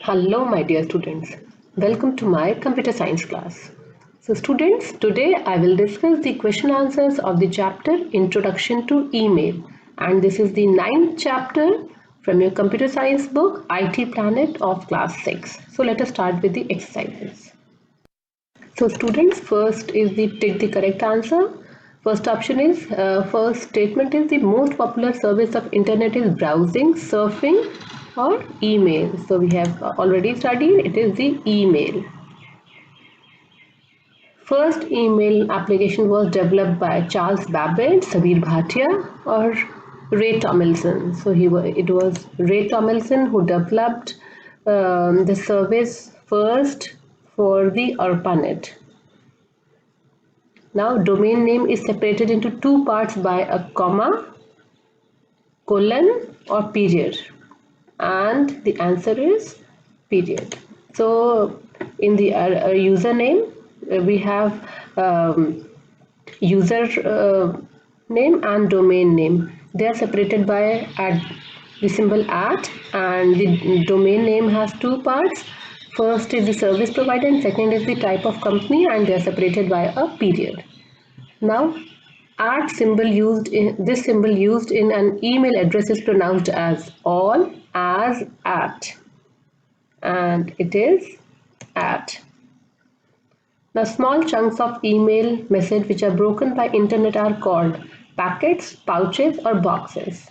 Hello, my dear students. Welcome to my computer science class. So, students, today I will discuss the question answers of the chapter Introduction to Email. And this is the 9th chapter from your computer science book, IT Planet of class 6. So, let us start with the exercises. So, students, first is the take the correct answer. First option is, first statement is the most popular service of internet is browsing, surfing or email. So we have already studied, it is the email. First email application was developed by Charles Babbage, Sabir Bhatia or Ray Tomlinson. So it was Ray Tomlinson who developed the service first for the ARPANET. Now domain name is separated into two parts by a comma, colon or period, and the answer is period. So in the username we have user name and domain name. They are separated by the symbol at, and the domain name has two parts. First is the service provider and second is the type of company, and they are separated by a period. Now at symbol used in this symbol used in an email address is pronounced as all, as, at, and it is at. Now small chunks of email message which are broken by internet are called packets, pouches or boxes,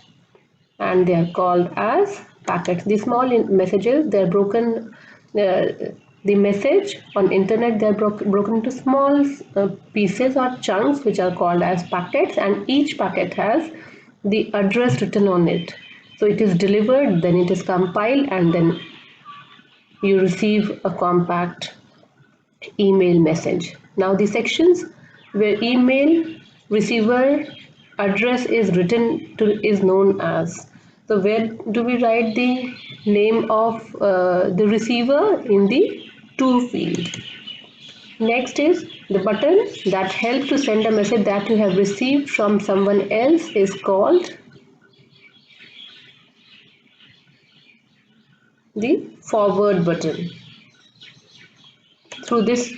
and they are called as packets. The small messages, they are broken, the message on internet, they are broken into small pieces or chunks which are called as packets, and each packet has the address written on it. So it is delivered, then it is compiled, and then you receive a compact email message. Now the sections where email receiver address is written to is known as. So where do we write the name of the receiver? In the to field. Next is the button that helps to send a message that you have received from someone else is called the forward button. Through this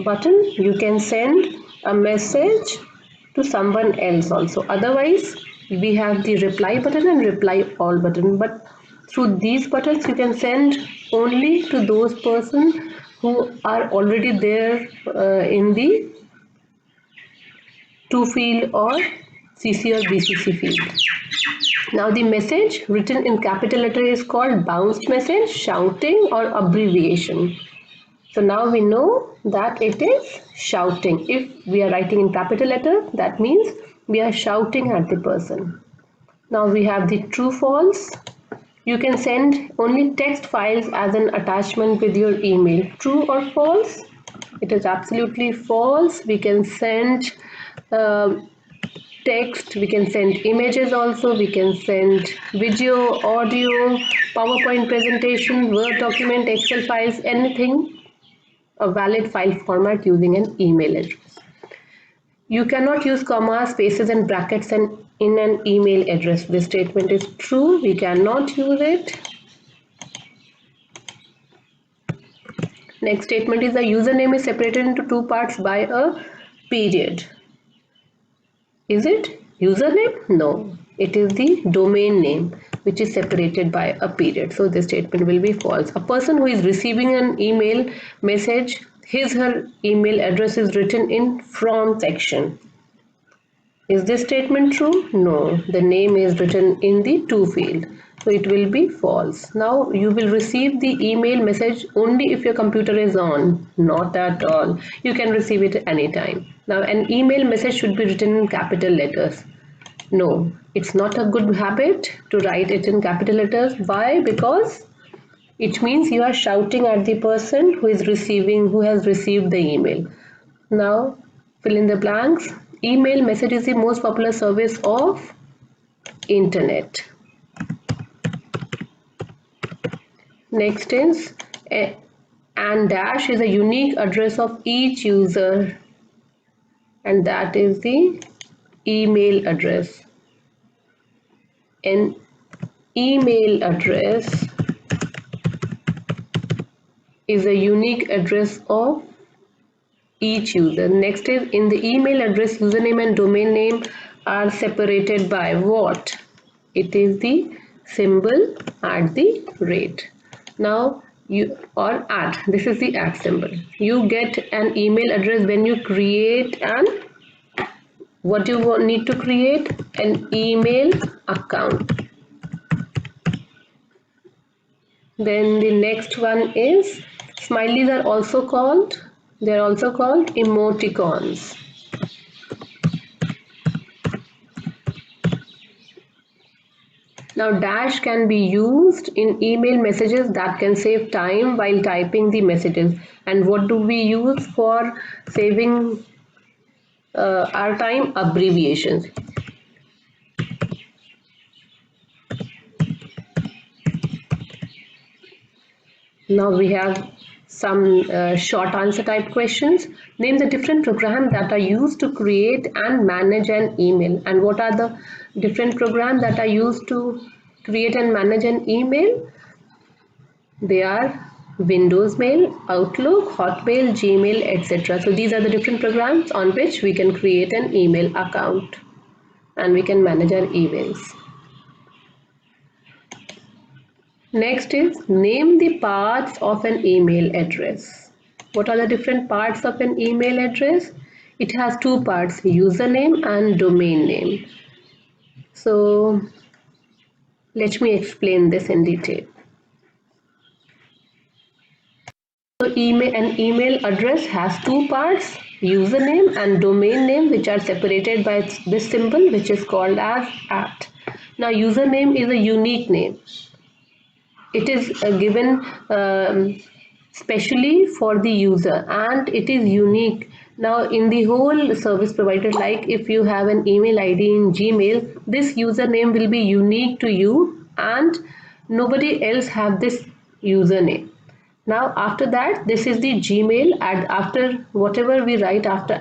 button you can send a message to someone else also. Otherwise we have the reply button and reply all button, but through these buttons you can send only to those persons who are already there in the to field or CC or BCC field. Now the message written in capital letter is called bounced message, shouting or abbreviation. So now we know that it is shouting. If we are writing in capital letter, that means we are shouting at the person. Now we have the true false. You can send only text files as an attachment with your email. True or false? It is absolutely false. We can send text, we can send images also, we can send video, audio, PowerPoint presentation, Word document, Excel files, anything, a valid file format using an email address. You cannot use commas, spaces and brackets in an email address. This statement is true. We cannot use it. Next statement is the username is separated into two parts by a period. Is it username? No. It is the domain name which is separated by a period. So this statement will be false. A person who is receiving an email message, her email address is written in from section. Is this statement true? No. The name is written in the to field. So it will be false. Now you will receive the email message only if your computer is on. Not at all. You can receive it anytime. Now an email message should be written in capital letters. No, it's not a good habit to write it in capital letters. Why? Because it means you are shouting at the person who has received the email. Now fill in the blanks. Email message is the most popular service of internet. Next is and dash is a unique address of each user, and that is the email address. An email address is a unique address of each user. Next is in the email address, username and domain name are separated by what? It is the symbol at the rate. Now you or at, this is the at symbol. You get an email address when you create an, what do you need to create? An email account. Then the next one is smileys are also called, they are also called emoticons. Now dash can be used in email messages that can save time while typing the messages. And what do we use for saving our time? Abbreviations. Now we have some short answer type questions. Name the different programs that are used to create and manage an email. And what are the different programs that are used to create and manage an email? They are Windows Mail, Outlook, Hotmail, Gmail, etc. So these are the different programs on which we can create an email account and we can manage our emails. Next is name the parts of an email address. What are the different parts of an email address? It has two parts, username and domain name. So let me explain this in detail. So an email address has two parts, username and domain name, which are separated by this symbol which is called as @. Now username is a unique name. It is given specially for the user and it is unique. Now in the whole service provider, like if you have an email ID in Gmail, this username will be unique to you and nobody else have this username. Now after that, this is the Gmail, and after whatever we write after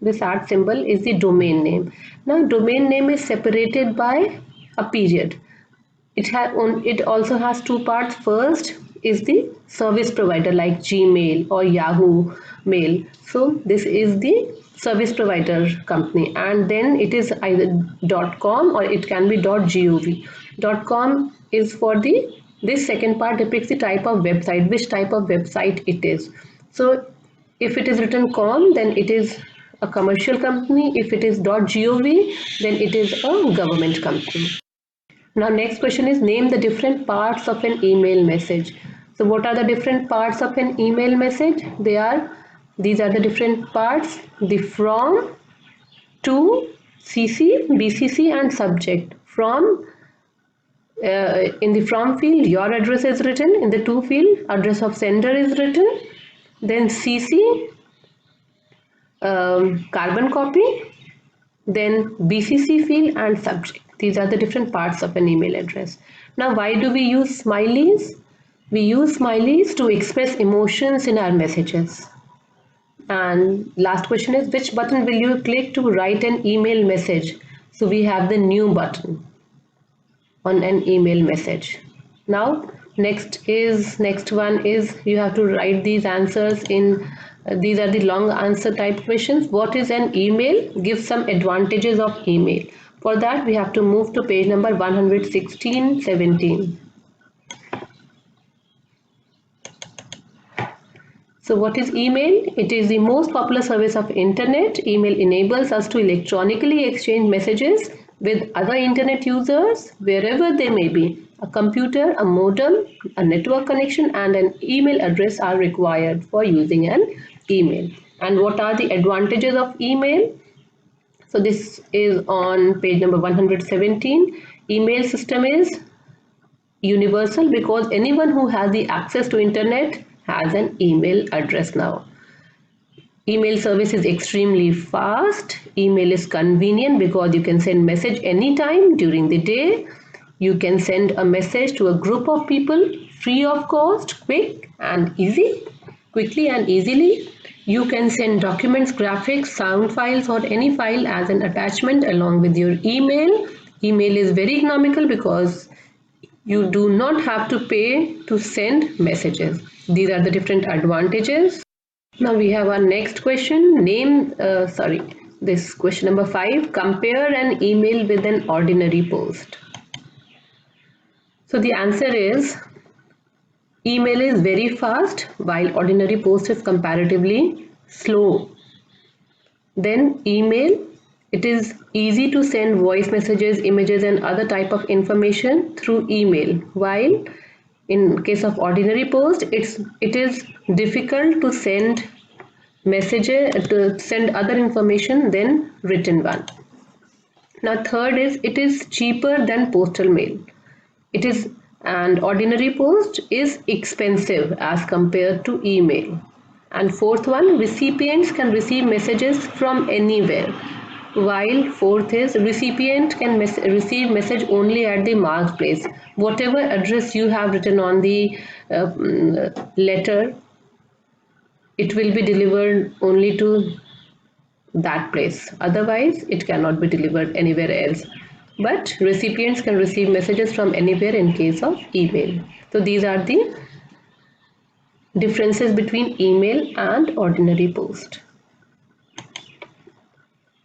this @ symbol is the domain name. Now domain name is separated by a period. It also has two parts. First is the service provider like Gmail or Yahoo Mail. So this is the service provider company, and then it is either .com or it can be .gov. .com is for this second part depicts the type of website, which type of website it is. So if it is written com, then it is a commercial company. If it is .gov, then it is a government company. Now next question is name the different parts of an email message. So what are the different parts of an email message? These are the different parts: the from, to, CC, BCC and subject. From, in the from field your address is written, in the to field address of sender is written, then CC, carbon copy, then BCC field and subject. These are the different parts of an email address. Now why do we use smileys? We use smileys to express emotions in our messages. And last question is, which button will you click to write an email message? So we have the new button on an email message. Now next one is you have to write these answers in these are the long answer type questions. What is an email? Give some advantages of email. For that we have to move to page number 116-17. So what is email? It is the most popular service of internet. Email enables us to electronically exchange messages with other internet users wherever they may be. A computer, a modem, a network connection and an email address are required for using an email. And what are the advantages of email? So this is on page number 117. Email system is universal because anyone who has the access to internet has an email address now. Email service is extremely fast. Email is convenient because you can send message anytime during the day. You can send a message to a group of people free of cost, quickly and easily. You can send documents, graphics, sound files or any file as an attachment along with your email. Email is very economical because You do not have to pay to send messages. These are the different advantages. Now we have our next question. This question number 5. Compare an email with an ordinary post. So the answer is email is very fast while ordinary post is comparatively slow. Then email, it is easy to send voice messages, images and other type of information through email, while in case of ordinary post it is difficult to send messages, to send other information than written one. Now third is it is cheaper than postal mail. It is, and ordinary post is expensive as compared to email. And fourth one, recipients can receive messages from anywhere, while fourth is recipient can receive message only at the marked place. Whatever address you have written on the letter, it will be delivered only to that place. Otherwise, it cannot be delivered anywhere else. But recipients can receive messages from anywhere in case of email. So these are the differences between email and ordinary post.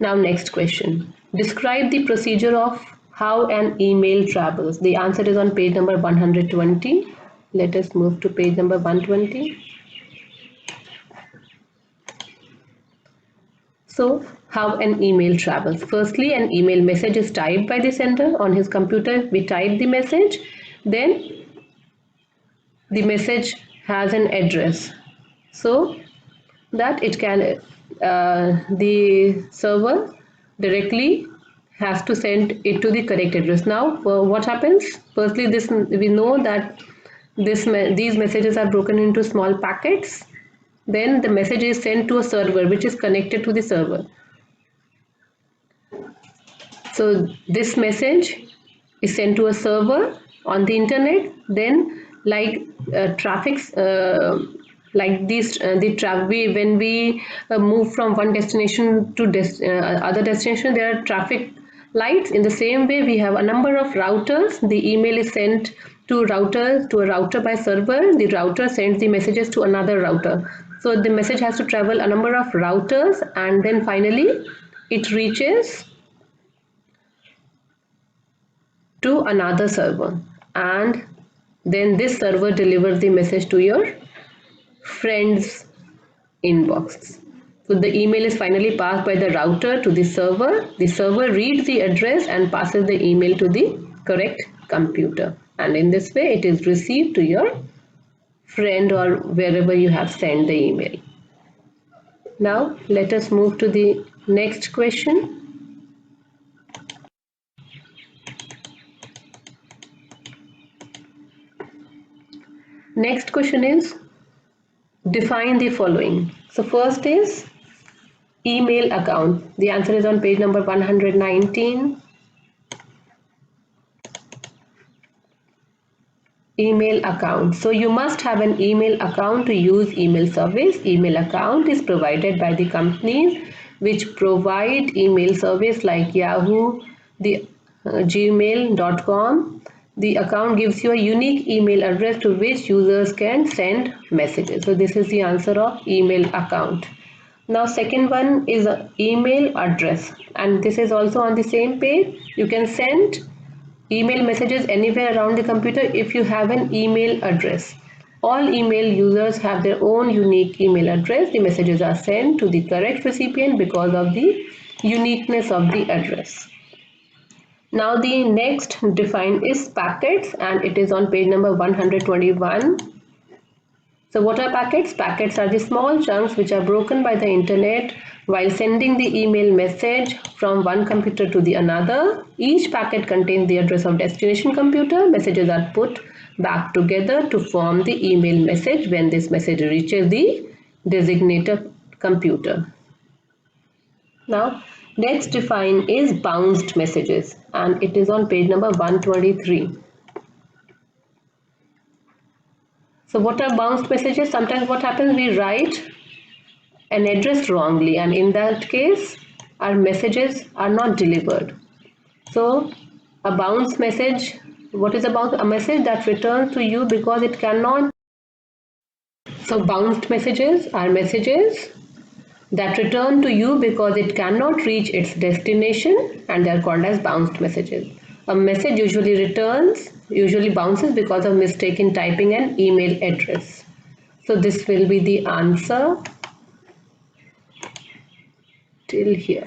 Now next question. Describe the procedure of how an email travels. The answer is on page number 120. Let us move to page number 120. So, how an email travels. Firstly, an email message is typed by the sender on his computer. We type the message. Then the message has an address. So that it can, the server directly has to send it to the correct address. Now, what happens? Firstly, this we know that these messages are broken into small packets. Then the message is sent to a server which is connected to the server. So this message is sent to a server on the internet. Then like like these when we move from one destination to other destination, there are traffic lights. In the same way, we have a number of routers. The email is sent to a router by server. The router sends the messages to another router. So the message has to travel a number of routers, and then finally it reaches to another server, and then this server delivers the message to your friend's inbox. So the email is finally passed by the router to the server. The server reads the address and passes the email to the correct computer, and in this way it is received to your friend or wherever you have sent the email. Now let us move to the next question. Next question is define the following. So first is email account. The answer is on page number 119. Email account. So you must have an email account to use email service. Email account is provided by the companies which provide email service like Yahoo, the gmail.com. The account gives you a unique email address to which users can send messages. So this is the answer of email account. Now second one is email address, and this is also on the same page. You can send email messages anywhere around the computer if you have an email address. All email users have their own unique email address. The messages are sent to the correct recipient because of the uniqueness of the address. Now the next define is packets, and it is on page number 121. So what are packets? Packets are the small chunks which are broken by the internet while sending the email message from one computer to the another. Each packet contains the address of destination computer. Messages are put back together to form the email message when this message reaches the designated computer. Now next define is bounced messages, and it is on page number 123. So what are bounced messages? Sometimes what happens, we write an address wrongly, and in that case our messages are not delivered. So a bounce message What is about a message that returns to you because it cannot? So bounced messages are messages that return to you because it cannot reach its destination, and they are called as bounced messages. A message usually bounces because of mistake in typing an email address. So this will be the answer till here.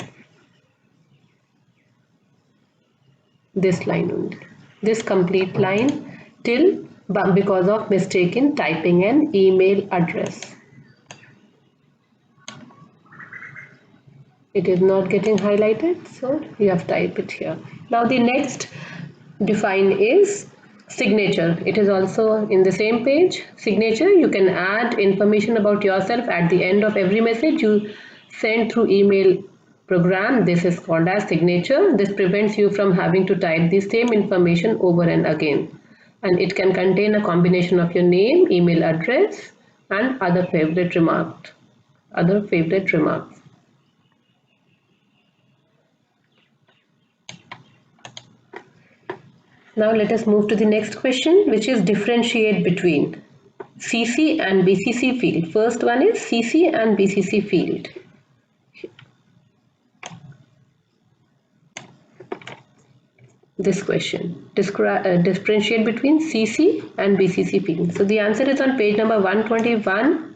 This line only. This complete line till because of mistake in typing an email address. It is not getting highlighted, so you have to type it here. Now the next define is signature. It is also in the same page. Signature, you can add information about yourself at the end of every message you send through email program. This is called as signature. This prevents you from having to type the same information over and again, and it can contain a combination of your name, email address, and other favorite remarks. Now let us move to the next question, which is differentiate between CC and BCC field. First one is CC and BCC field. This question, differentiate between CC and BCC field. So the answer is on page number 121.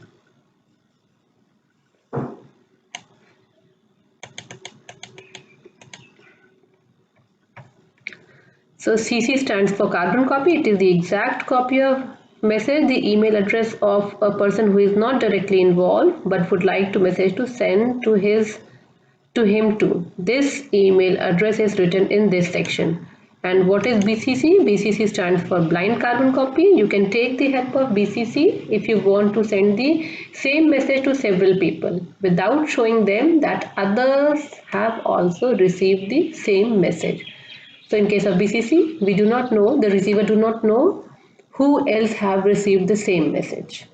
So CC stands for carbon copy. It is the exact copy of message, the email address of a person who is not directly involved but would like to message to send to him too. This email address is written in this section. And what is BCC? BCC stands for blind carbon copy. You can take the help of BCC if you want to send the same message to several people without showing them that others have also received the same message. So in case of BCC, we do not know, the receiver do not know who else have received the same message.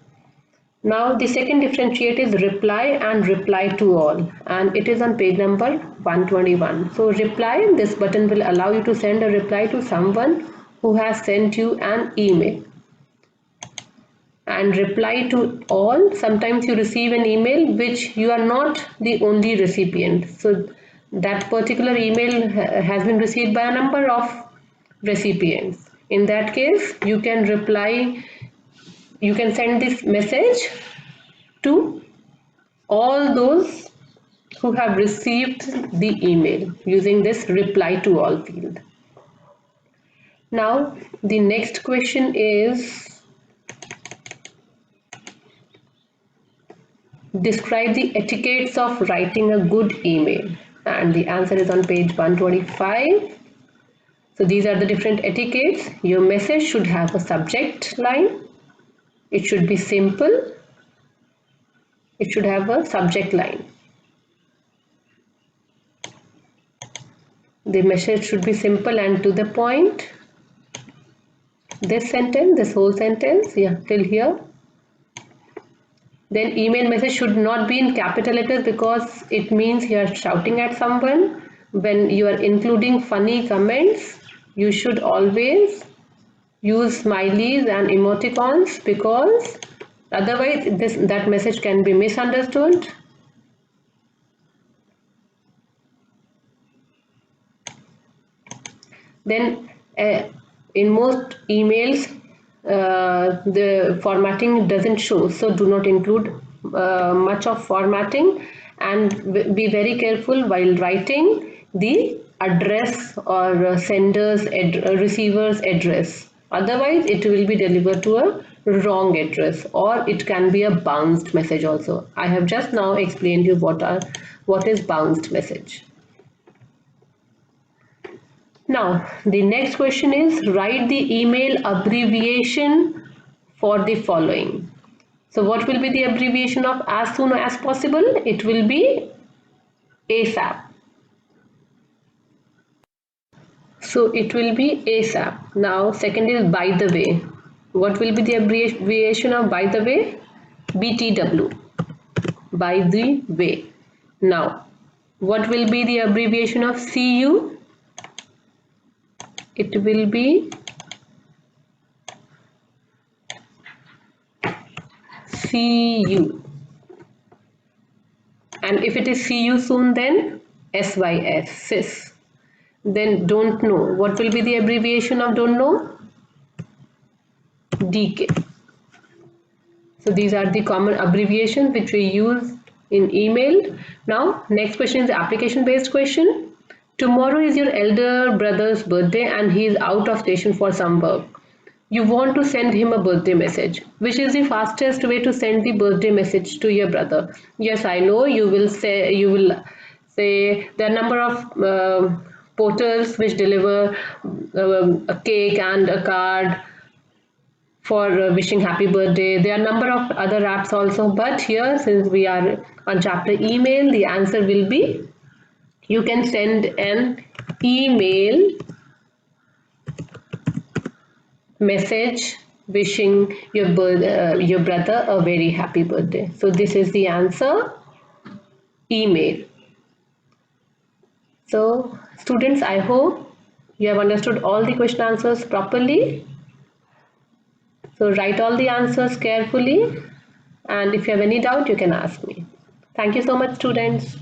Now the second differentiate is reply and reply to all, and it is on page number 121. So reply, this button will allow you to send a reply to someone who has sent you an email. And reply to all, sometimes you receive an email which you are not the only recipient. So that particular email has been received by a number of recipients. In that case, you can send this message to all those who have received the email using this reply to all field. Now the next question is describe the etiquettes of writing a good email, and the answer is on page 125. So these are the different etiquettes. Your message should have a subject line. It should be simple. It should have a subject line. The message should be simple and to the point. This whole sentence, till here. Then email message should not be in capital letters because it means you are shouting at someone. When you are including funny comments, you should always use smileys and emoticons because otherwise that message can be misunderstood. Then in most emails the formatting doesn't show, so do not include much of formatting, and be very careful while writing the address or receiver's address. Otherwise it will be delivered to a wrong address, or it can be a bounced message also. I have just now explained you what is bounced message. Now the next question is write the email abbreviation for the following. So what will be the abbreviation of as soon as possible? It will be ASAP. So it will be ASAP. Now second is by the way. What will be the abbreviation of by the way? BTW. By the way. Now what will be the abbreviation of CU? It will be see you. And if it is see you soon, then SYS, sis. Then don't know. What will be the abbreviation of don't know? DK. So these are the common abbreviations which we use in email. Now, next question is the application based question. Tomorrow is your elder brother's birthday and he is out of station for some work. You want to send him a birthday message. Which is the fastest way to send the birthday message to your brother? Yes, I know you will say there are number of portals which deliver a cake and a card for wishing happy birthday. There are a number of other apps also, but here since we are on chapter email, the answer will be you can send an email message wishing your brother a very happy birthday. So this is the answer, email. So students, I hope you have understood all the question answers properly. So write all the answers carefully, and if you have any doubt you can ask me. Thank you so much, students.